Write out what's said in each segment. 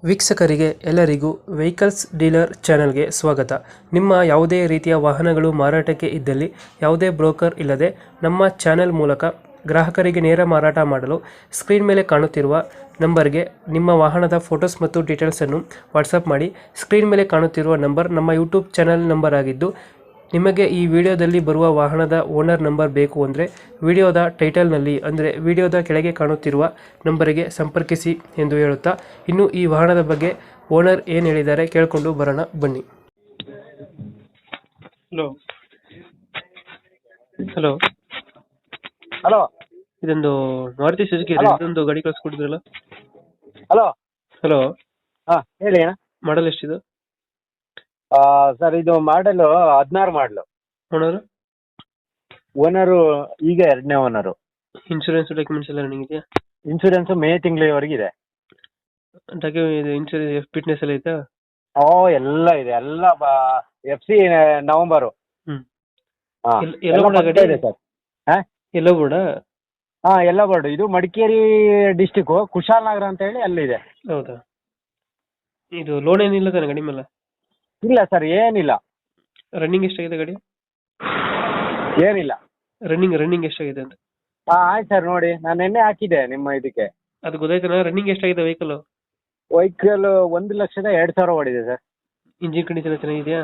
ವೀಕ್ಷಕರಿಗೆ ಎಲ್ಲರಿಗೂ vehicles dealer ಚಾನೆಲ್ಗೆ ಸ್ವಾಗತ. ನಿಮ್ಮ ಯಾವುದೇ ರೀತಿಯ ವಾಹನಗಳು ಮಾರಾಟಕ್ಕೆ ಇದ್ದಲ್ಲಿ ಯಾವುದೇ ಬ್ರೋಕರ್ ಇಲ್ಲದೆ ನಮ್ಮ ಚಾನೆಲ್ ಮೂಲಕ ಗ್ರಾಹಕರಿಗೆ ನೇರ ಮಾರಾಟ ಮಾಡಲು ಸ್ಕ್ರೀನ್ ಮೇಲೆ ಕಾಣುತ್ತಿರುವ ನಂಬರ್ಗೆ ನಿಮ್ಮ ವಾಹನದ ಫೋಟೋಸ್ ಮತ್ತು ಡೀಟೇಲ್ಸನ್ನು ವಾಟ್ಸಪ್ ಮಾಡಿ. ಸ್ಕ್ರೀನ್ ಮೇಲೆ ಕಾಣುತ್ತಿರುವ ನಂಬರ್ ನಮ್ಮ ಯೂಟ್ಯೂಬ್ ಚಾನೆಲ್ ನಂಬರ್ ಆಗಿದ್ದು, ನಿಮಗೆ ಈ ವಿಡಿಯೋದಲ್ಲಿ ಬರುವ ವಾಹನದ ಓನರ್ ನಂಬರ್ ಬೇಕು ಅಂದರೆ ವಿಡಿಯೋದ ಟೈಟಲ್ನಲ್ಲಿ ಅಂದರೆ ವಿಡಿಯೋದ ಕೆಳಗೆ ಕಾಣುತ್ತಿರುವ ನಂಬರಿಗೆ ಸಂಪರ್ಕಿಸಿ ಎಂದು ಹೇಳುತ್ತಾ, ಇನ್ನು ಈ ವಾಹನದ ಬಗ್ಗೆ ಓನರ್ ಏನು ಹೇಳಿದ್ದಾರೆ ಕೇಳಿಕೊಂಡು ಬರೋಣ ಬನ್ನಿ. ಹಲೋ ಹಲೋ ಹಲೋ ಇದೊಂದು ಮಾರುತಿ ಸುಜುಕಿ Hello. ಇದೊಂದು ಗಾಡಿ ಕಳಿಸ್ಕೊಟ್ಟಿದ್ರಲ್ಲ. ಹಲೋ ಹಲೋ, ಹಾಂ ಹೇಳಿ ಅಣ್ಣ. ಮಾಡಲ್ ಎಷ್ಟಿದೆ? ಸರ್ ಇದು ಮಾಡಲು 16 ಮಾಡಲು. ಓನರ್ ಓನರು ಈಗ 2ನೇ ಓನರು. ಇನ್ಶೂರೆನ್ಸ್ ಡಾಕ್ಯುಮೆಂಟ್ಸ್ ಎಲ್ಲ ರನ್ನಿಂಗ್ ಇದೆಯಾ? ಇನ್ಸೂರೆನ್ಸು ಮೇ ತಿಂಗಳವರೆಗಿದೆ. ಇನ್ಶೂರೆನ್ಸ್ ಫಿಟ್ನೆಸ್ ಎಲ್ಲ ಐತಾ? ಎಲ್ಲ ಇದೆ, ಎಲ್ಲ FC ನವಂಬರು. ಹ್ಮ್. ಹಾಂ ಎಲ್ಲ ಕೂಡ ಗಾಡಿ ಇದೆ ಸರ್. ಹಾಂ ಎಲ್ಲೋ ಬೋರ್ಡ? ಹಾಂ ಎಲ್ಲ ಬೋರ್ಡು. ಇದು ಮಡಿಕೇರಿ ಡಿಸ್ಟಿಕ್ಕು ಕುಶಾಲನಗರ ಅಂತ ಹೇಳಿ ಅಲ್ಲಿದೆ. ಹೌದಾ? ಇದು ಲೋನ್ ಏನಿಲ್ಲ ತಾನೆ ಗಾಡಿ ಮೇಲೆ? ಇಲ್ಲ ಸರ್, ಏನಿಲ್ಲ ರನ್ನಿಂಗ್ ಎಷ್ಟಾಗಿದೆ ಗಾಡಿ? ಏನಿಲ್ಲ. ರನ್ನಿಂಗ್ ಎಷ್ಟಾಗಿದೆ ಅಂತ? ಹಾಂ ಆಯ್ತು ಸರ್, ನೋಡಿ ನಾನು ನಿನ್ನೆ ಹಾಕಿದ್ದೆ ನಿಮ್ಮ ಇದಕ್ಕೆ. ಅದು ಗೊತ್ತಾಯ್ತಲ್ಲ. ರನ್ನಿಂಗ್ ಎಷ್ಟಾಗಿದೆ ವೆಹಿಕಲ್? ವೆಹಿಕಲ್ 1,02,000 ಓಡಿದೆ ಸರ್. ಇಂಜಿನ್ ಕಂಡೀಷನ್ ಚೆನ್ನಾಗಿದೆಯಾ?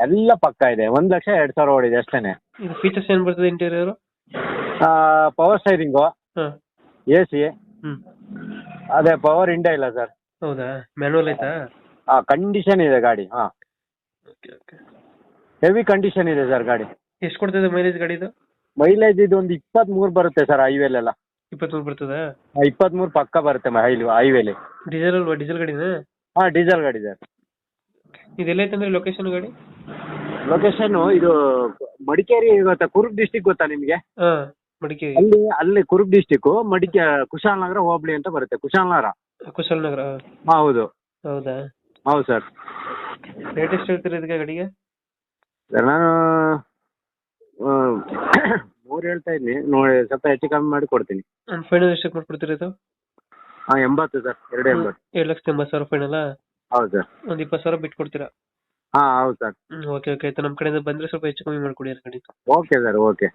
ಎಲ್ಲ ಪಕ್ಕ ಇದೆ. 1,02,000 ಓಡಿದೆ ಅಷ್ಟೇ. ಇದು ಫೀಚರ್ಸ್ ಏನು ಬರ್ತದೆ ಇಂಟೀರಿಯರ್? ಪವರ್ ಸ್ಟೈರಿಂಗು, ಹಾಂ. AC, ಅದೇ ಪವರ್ ಇಂಡ ಇಲ್ಲ ಸರ್. ಹೌದಾ? ಮ್ಯಾನುವಲ್ ಆಯ್ತಾ? ಕಂಡೀಷನ್ ಇದೆ ಗಾಡಿ. ಹಾಂ, ಓಕೆ ಓಕೆ. ಹೆವಿ ಕಂಡೀಷನ್ ಇದೆ ಸರ್ ಗಾಡಿ. ಎಷ್ಟು ಕೊಡ್ತದೆ ಮೈಲೇಜ್ ಗಾಡಿದು? ಮೈಲೇಜ್ ಇದು ಒಂದು 23 ಬರುತ್ತೆ ಸರ್ ಹೈವೇಲೆಲ್ಲ. 23 ಬರ್ತದಾ? 23 ಪಕ್ಕ ಬರುತ್ತೆ ಹೈವೇಲಿ. ಡೀಸೆಲ್ ಅಲ್ವಾ? ಡೀಸೆಲ್ ಗಾಡಿನಾ? ಹಾಂ ಡೀಸೆಲ್ ಗಾಡಿ ಸರ್. ಇದೆಲ್ಲೈತೆ ಅಂದ್ರೆ ಲೊಕೇಶನ್ ಗಾಡಿ? ಲೊಕೇಶನ್ನು ಇದು ಮಡಿಕೇರಿ ಗೊತ್ತಾ, ಕುರುಬ್ ಡಿಸ್ಟಿಕ್ ಗೊತ್ತಾ ನಿಮಗೆ? ಹಾಂ, ಮಡಿಕೇರಿ. ಅಲ್ಲಿ ಕುರುಬ್ ಡಿಸ್ಟಿಕ್ಕು ಕುಶಾಲನಗರ ಹೋಬಳಿ ಅಂತ ಬರುತ್ತೆ. ಕುಶಾಲನಗರ. ಹಾಂ ಹೌದು. ಹೌದಾ? ಹೌದು ಸರ್. ರೇಟ್ ಎಷ್ಟು ಹೇಳ್ತೀರಿ ಇದಕ್ಕೆ ಗಾಡಿಗೆ? ಸರ್ ನಾನು 3 ಹೇಳ್ತಾ ಇದ್ದೀನಿ, ನೋಡಿ ಸ್ವಲ್ಪ ಹೆಚ್ಚು ಕಮ್ಮಿ ಮಾಡಿ ಕೊಡ್ತೀನಿ. ಫೈನಲ್ ಎಷ್ಟಕ್ಕೆ ಮಾಡ್ಕೊಡ್ತೀರಿ ಇದು? ಹಾಂ 80 ಸರ್, 280. 7,80,000 ಫೈನಲ್ಲ? ಹೌದು ಸರ್. ಒಂದು 20,000 ಬಿಟ್ಟು ಕೊಡ್ತೀರಾ? ಹಾಂ ಹೌದು ಸರ್. ಓಕೆ ಓಕೆ ಆಯ್ತು. ನಮ್ಮ ಕಡೆಯಿಂದ ಬಂದರೆ ಸ್ವಲ್ಪ ಹೆಚ್ಚು ಕಮ್ಮಿ ಮಾಡಿಕೊಡಿ ಗಾಡಿ. Okay sir, okay.